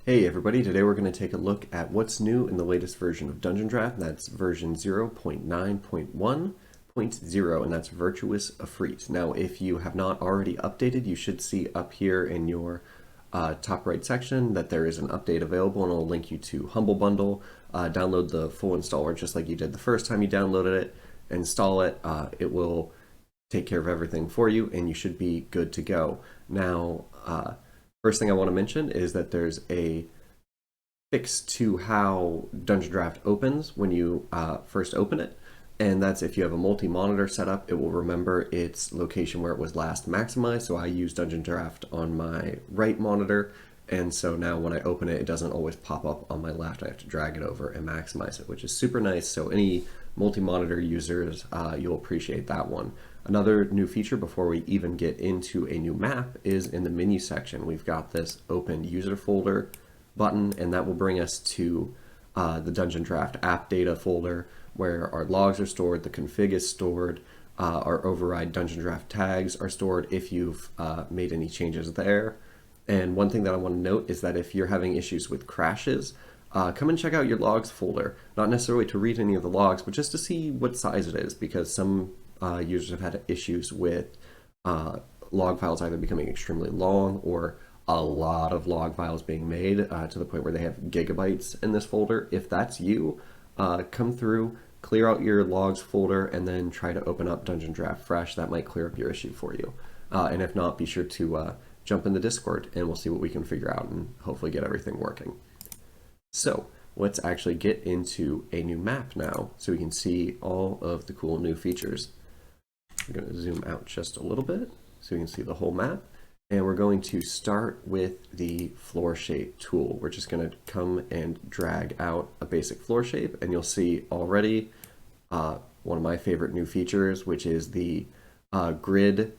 Hey everybody, today we're going to take a look at what's new in the latest version of Dungeon Draft. That's version 0.9.1.0, and that's Virtuous Afreet. Now, if you have not already updated, you should see up here in your top right section that there is an update available, and it'll link you to Humble Bundle. Download the full installer just like you did the first time you downloaded it. Install it. It will take care of everything for you, and you should be good to go. Now, first thing I want to mention is that there's a fix to how Dungeon Draft opens when you first open it, and that's if you have a multi-monitor setup, it will remember its location where it was last maximized. So I use Dungeon Draft on my right monitor, and so now when I open it, it doesn't always pop up on my left. I have to drag it over and maximize it, which is super nice. So any multi-monitor users, you'll appreciate that one. Another new feature before we even get into a new map is in the menu section. We've got this open user folder button, and that will bring us to the Dungeon Draft app data folder where our logs are stored, the config is stored, our override Dungeon Draft tags are stored if you've made any changes there. And one thing that I want to note is that if you're having issues with crashes, come and check out your logs folder, not necessarily to read any of the logs, but just to see what size it is, because some users have had issues with log files either becoming extremely long or a lot of log files being made to the point where they have gigabytes in this folder. If that's you, come through, clear out your logs folder, and then try to open up Dungeon Draft fresh. That might clear up your issue for you. And if not, be sure to jump in the Discord and we'll see what we can figure out and hopefully get everything working. So let's actually get into a new map now so we can see all of the cool new features. I'm going to zoom out just a little bit so you can see the whole map. And we're going to start with the floor shape tool. We're just going to come and drag out a basic floor shape, and you'll see already one of my favorite new features, which is the grid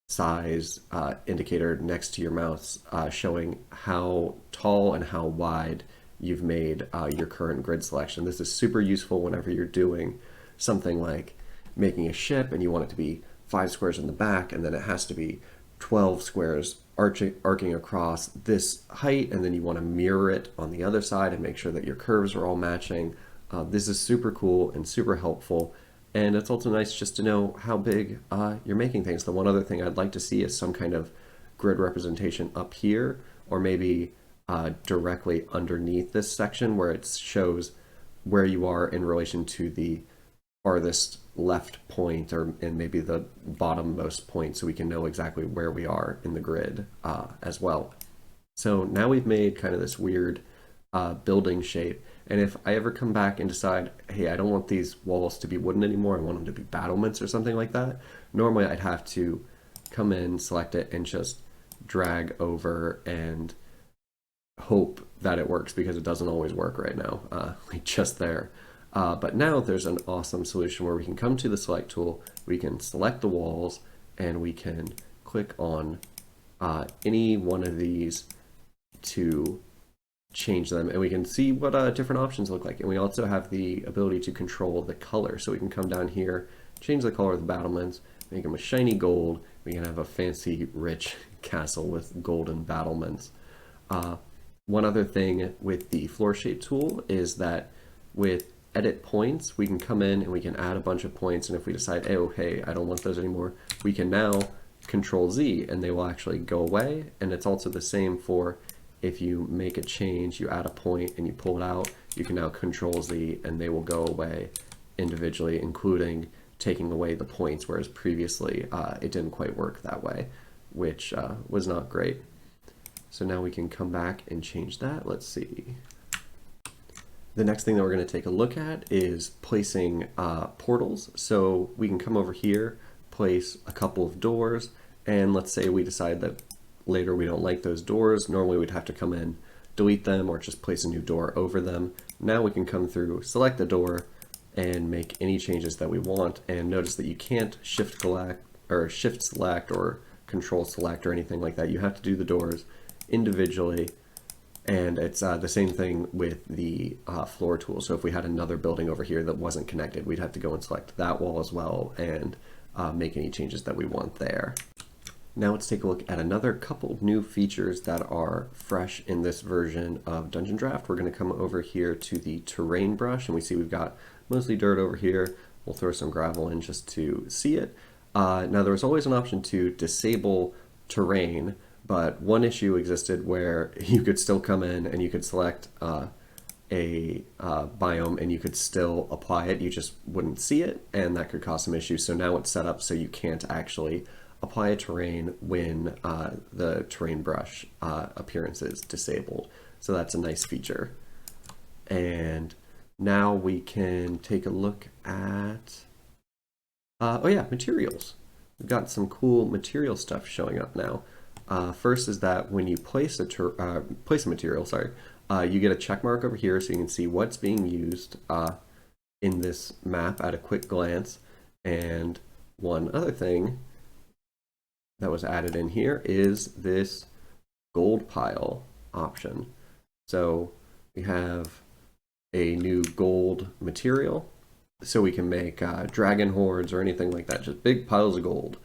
size indicator next to your mouse, showing how tall and how wide you've made your current grid selection. This is super useful whenever you're doing something like making a ship and you want it to be 5 squares in the back, and then it has to be 12 squares arcing across this height, and then you want to mirror it on the other side and make sure that your curves are all matching. This is super cool and super helpful, and it's also nice just to know how big you're making things. The one other thing I'd like to see is some kind of grid representation up here, or maybe directly underneath this section where it shows where you are in relation to the farthest left point, or and maybe the bottommost point, so we can know exactly where we are in the grid as well. So now we've made kind of this weird building shape, and if I ever come back and decide, hey, I don't want these walls to be wooden anymore, I want them to be battlements or something like that, normally I'd have to come in, select it, and just drag over and hope that it works, because it doesn't always work right now, like just there. But now there's an awesome solution where we can come to the select tool, we can select the walls, and we can click on any one of these to change them, and we can see what different options look like. And we also have the ability to control the color, so we can come down here, change the color of the battlements, make them a shiny gold. We can have a fancy rich castle with golden battlements. One other thing with the floor shape tool is that with edit points, we can come in and we can add a bunch of points, and if we decide, oh, hey, I don't want those anymore, we can now Control Z and they will actually go away. And it's also the same for if you make a change, you add a point and you pull it out, you can now Control Z and they will go away individually, including taking away the points, whereas previously it didn't quite work that way, which was not great. So now we can come back and change that. Let's see. The next thing that we're going to take a look at is placing portals. So we can come over here, place a couple of doors, and let's say we decide that later we don't like those doors. Normally we'd have to come in, delete them, or just place a new door over them. Now we can come through, select the door, and make any changes that we want. And notice that you can't shift select or control select or anything like that. You have to do the doors individually. And it's the same thing with the floor tool. So if we had another building over here that wasn't connected, we'd have to go and select that wall as well and make any changes that we want there. Now let's take a look at another couple new features that are fresh in this version of Dungeon Draft. We're going to come over here to the terrain brush, and we see we've got mostly dirt over here. We'll throw some gravel in just to see it. Now there was always an option to disable terrain, but one issue existed where you could still come in and you could select a biome and you could still apply it. You just wouldn't see it, and that could cause some issues. So now it's set up so you can't actually apply a terrain when the terrain brush appearance is disabled. So that's a nice feature. And now we can take a look at, oh yeah, materials. We've got some cool material stuff showing up now. First is that when you place a material, you get a check mark over here so you can see what's being used in this map at a quick glance. And one other thing that was added in here is this gold pile option. So we have a new gold material, so we can make dragon hordes or anything like that, just big piles of gold.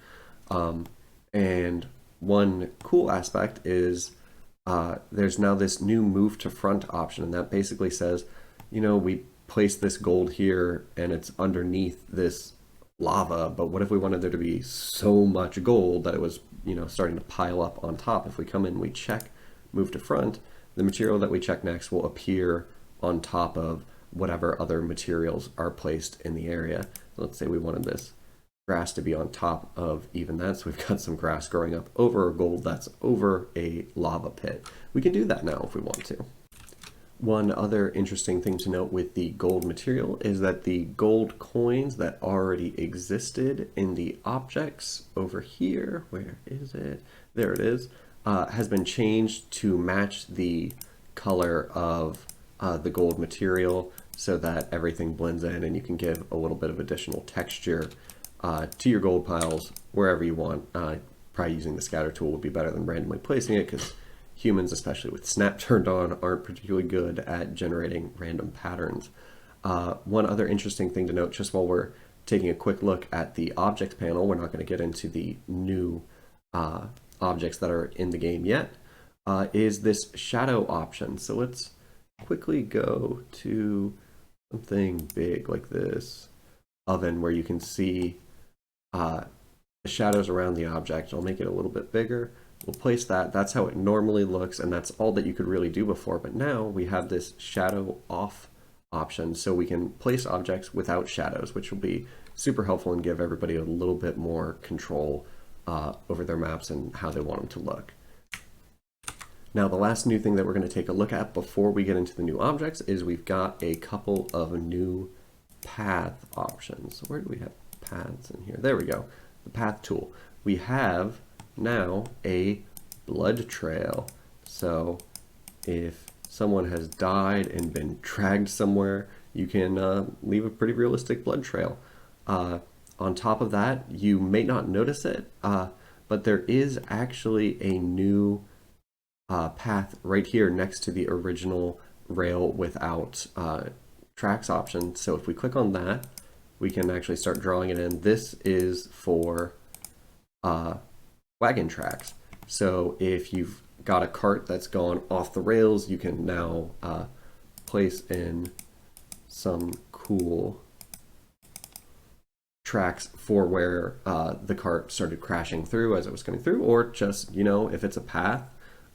And one cool aspect is there's now this new move to front option, and that basically says, you know, we place this gold here and it's underneath this lava, but what if we wanted there to be so much gold that it was, you know, starting to pile up on top? If we come in, we check move to front, the material that we check next will appear on top of whatever other materials are placed in the area. So let's say we wanted this grass to be on top of even that, so we've got some grass growing up over gold that's over a lava pit. We can do that now if we want to. One other interesting thing to note with the gold material is that the gold coins that already existed in the objects over here, where is it? There it is, has been changed to match the color of the gold material so that everything blends in and you can give a little bit of additional texture to your gold piles wherever you want. Probably using the scatter tool would be better than randomly placing it, because humans, especially with snap turned on, aren't particularly good at generating random patterns. One other interesting thing to note, just while we're taking a quick look at the object panel, we're not going to get into the new objects that are in the game yet, is this shadow option. So let's quickly go to something big like this oven where you can see the shadows around the object. I'll make it a little bit bigger. We'll place that. That's how it normally looks, and that's all that you could really do before. But now we have this shadow off option, so we can place objects without shadows, which will be super helpful and give everybody a little bit more control over their maps and how they want them to look. Now, the last new thing that we're going to take a look at before we get into the new objects is we've got a couple of new path options. So where do we have paths in here? There we go. The path tool. We have now a blood trail. So if someone has died and been dragged somewhere, you can leave a pretty realistic blood trail. On top of that, you may not notice it, but there is actually a new path right here next to the original rail without tracks option. So if we click on that, we can actually start drawing it in. This is for wagon tracks. So if you've got a cart that's gone off the rails, you can now place in some cool tracks for where the cart started crashing through as it was coming through, or just, you know, if it's a path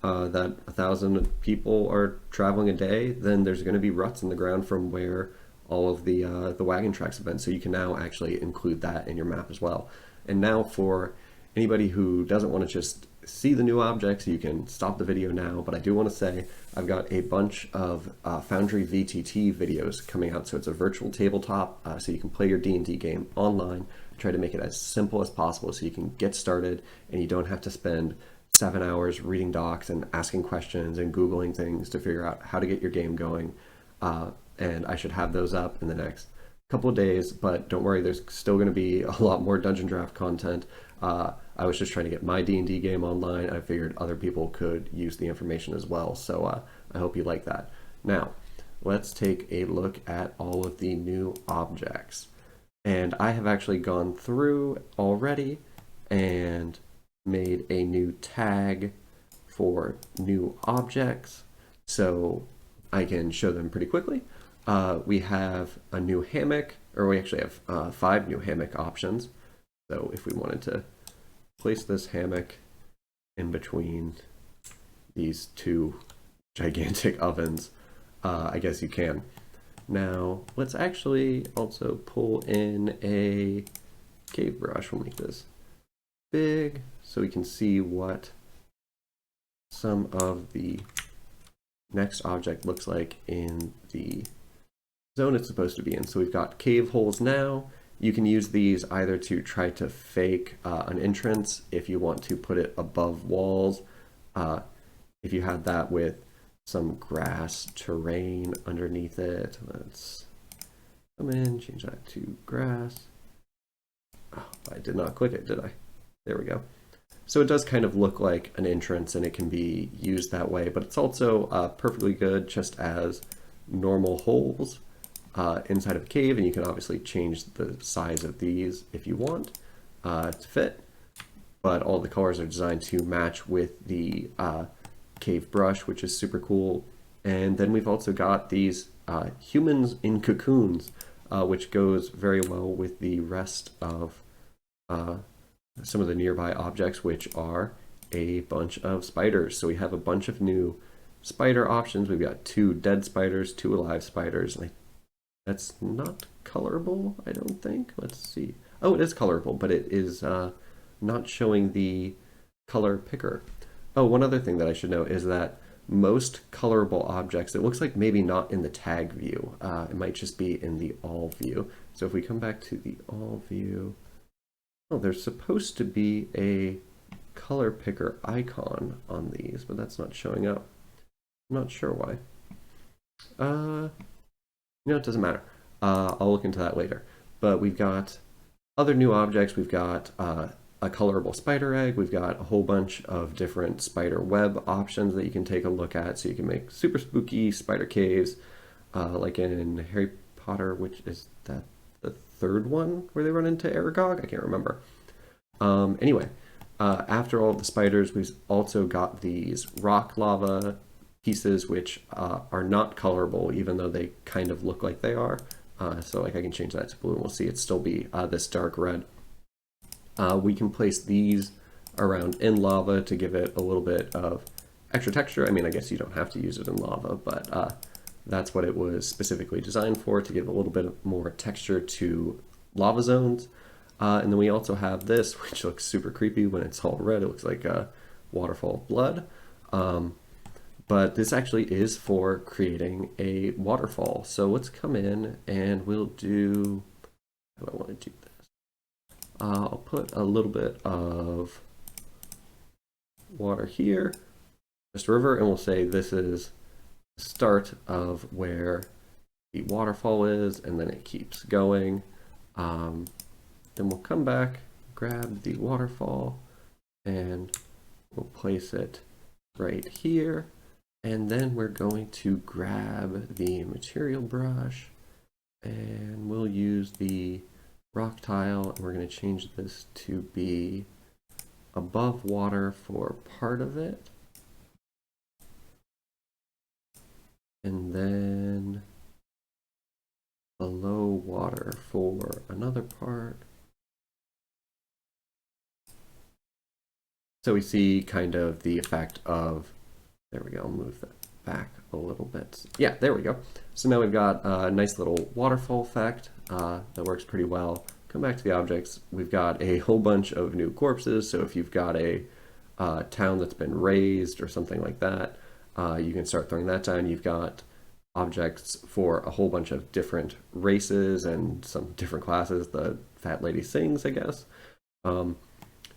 that 1,000 people are traveling a day, then there's going to be ruts in the ground from where all of the wagon tracks have been. So you can now actually include that in your map as well. And now for anybody who doesn't want to just see the new objects, you can stop the video now, but I do want to say I've got a bunch of Foundry VTT videos coming out. So it's a virtual tabletop, so you can play your D&D game online. Try to make it as simple as possible so you can get started and you don't have to spend 7 hours reading docs and asking questions and Googling things to figure out how to get your game going. And I should have those up in the next couple of days, but don't worry, there's still going to be a lot more Dungeon Draft content. I was just trying to get my D&D game online. I figured other people could use the information as well, so I hope you like that. Now, let's take a look at all of the new objects. And I have actually gone through already and made a new tag for new objects, so I can show them pretty quickly. We have a new hammock, or we actually have 5 new hammock options. So if we wanted to place this hammock in between these 2 gigantic ovens, I guess you can. Now, let's actually also pull in a cave brush. We'll make this big so we can see what some of the next object looks like in the zone it's supposed to be in. So we've got cave holes now. You can use these either to try to fake an entrance if you want to put it above walls. If you had that with some grass terrain underneath it, let's come in, change that to grass. Oh, I did not click it, did I? There we go. So it does kind of look like an entrance and it can be used that way, but it's also perfectly good just as normal holes inside of a cave, and you can obviously change the size of these if you want to fit, but all the colors are designed to match with the cave brush, which is super cool. And then we've also got these humans in cocoons, which goes very well with the rest of some of the nearby objects, which are a bunch of spiders. So we have a bunch of new spider options. We've got 2 dead spiders, 2 alive spiders. That's not colorable, I don't think. Let's see. Oh, it is colorable, but it is not showing the color picker. Oh, one other thing that I should note is that most colorable objects, it looks like maybe not in the tag view. It might just be in the all view. So if we come back to the all view, oh, there's supposed to be a color picker icon on these, but that's not showing up. I'm not sure why. It doesn't matter. I'll look into that later. But we've got other new objects. We've got a colorable spider egg. We've got a whole bunch of different spider web options that you can take a look at. So you can make super spooky spider caves, like in Harry Potter, which is that the 3rd one where they run into Aragog? I can't remember. Anyway, after all of the spiders, we've also got these rock lava pieces, which are not colorable, even though they kind of look like they are. So like I can change that to blue and we'll see it still be this dark red. We can place these around in lava to give it a little bit of extra texture. I mean, I guess you don't have to use it in lava, but that's what it was specifically designed for, to give a little bit more texture to lava zones. And then we also have this, which looks super creepy when it's all red. It looks like a waterfall of blood. But this actually is for creating a waterfall. So let's come in and we'll do, how do I want to do this? I'll put a little bit of water here, just a river, and we'll say this is the start of where the waterfall is, and then it keeps going. Then we'll come back, grab the waterfall, and we'll place it right here. And then we're going to grab the material brush and we'll use the rock tile, and we're going to change this to be above water for part of it. And then below water for another part. So we see kind of the effect of, there we go, I'll move that back a little bit. Yeah, there we go. So now we've got a nice little waterfall effect that works pretty well. Come back to the objects. We've got a whole bunch of new corpses. So if you've got a town that's been razed or something like that, you can start throwing that down. You've got objects for a whole bunch of different races and some different classes. The fat lady sings, I guess.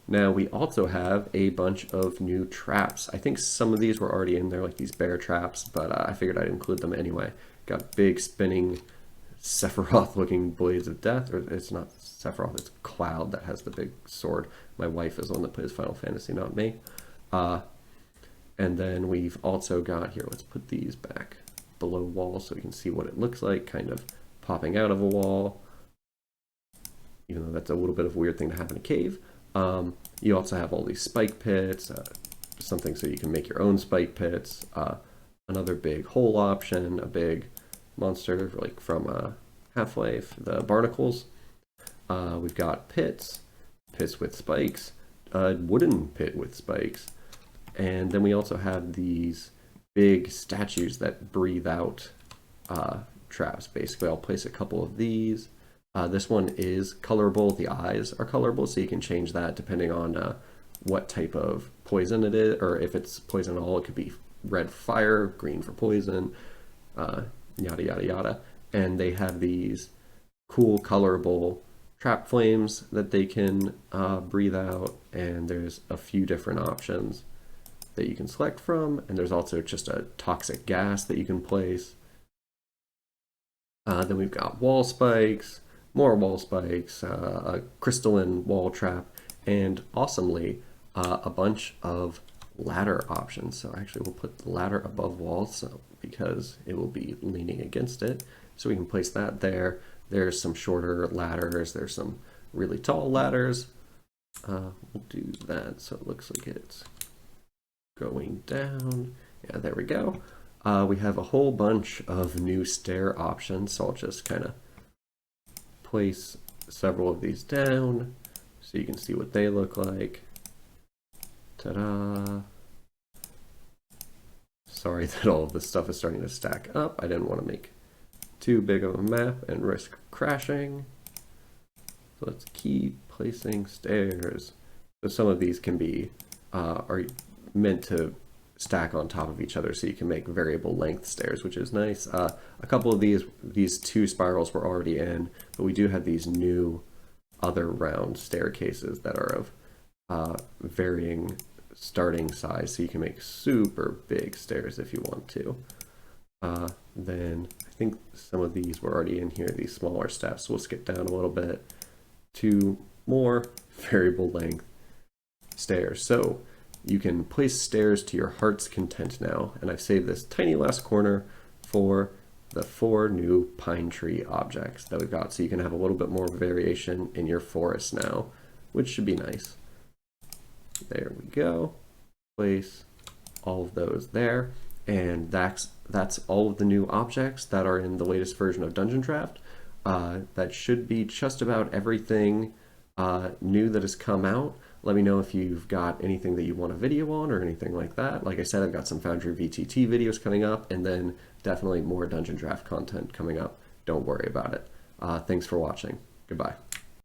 Now we also have a bunch of new traps. I think some of these were already in there, like these bear traps, but I figured I'd include them anyway. Got big spinning Sephiroth looking blades of death, or it's not Sephiroth, it's Cloud that has the big sword. My wife is the one that plays Final Fantasy, not me. And then we've also got here, let's put these back below walls so we can see what it looks like, kind of popping out of a wall, even though that's a little bit of a weird thing to have in a cave. You also have all these spike pits, something so you can make your own spike pits, another big hole option, a big monster like from Half-Life, the barnacles. We've got pits with spikes, a wooden pit with spikes, and then we also have these big statues that breathe out traps. Basically, I'll place a couple of these. This one is colorable. The eyes are colorable, so you can change that depending on what type of poison it is, or if it's poison at all. It could be red for fire, green for poison, yada yada yada. And they have these cool colorable trap flames that they can breathe out, and there's a few different options that you can select from, and there's also just a toxic gas that you can place. Then we've got wall spikes, more wall spikes, a crystalline wall trap, and awesomely, a bunch of ladder options. So actually we'll put the ladder above walls because it will be leaning against it. So we can place that there. There's some shorter ladders. There's some really tall ladders. We'll do that so it looks like it's going down. Yeah, there we go. We have a whole bunch of new stair options, so I'll just kind of place several of these down so you can see what they look like. Ta-da! Sorry that all of this stuff is starting to stack up. I didn't want to make too big of a map and risk crashing. So let's keep placing stairs. So some of these can be are meant to stack on top of each other, so you can make variable length stairs, which is nice. A couple of these two spirals were already in, but we do have these new other round staircases that are of varying starting size, so you can make super big stairs if you want to. Then I think some of these were already in here, these smaller steps. We'll skip down a little bit to more variable length stairs. So you can place stairs to your heart's content now, and I've saved this tiny last corner for the 4 new pine tree objects that we've got, so you can have a little bit more variation in your forest now, which should be nice. There we go. Place all of those there, and that's all of the new objects that are in the latest version of DungeonDraft. That should be just about everything new that has come out. Let me know if you've got anything that you want a video on or anything like that. Like I said, I've got some Foundry VTT videos coming up, and then definitely more DungeonDraft content coming up. Don't worry about it. Thanks for watching. Goodbye.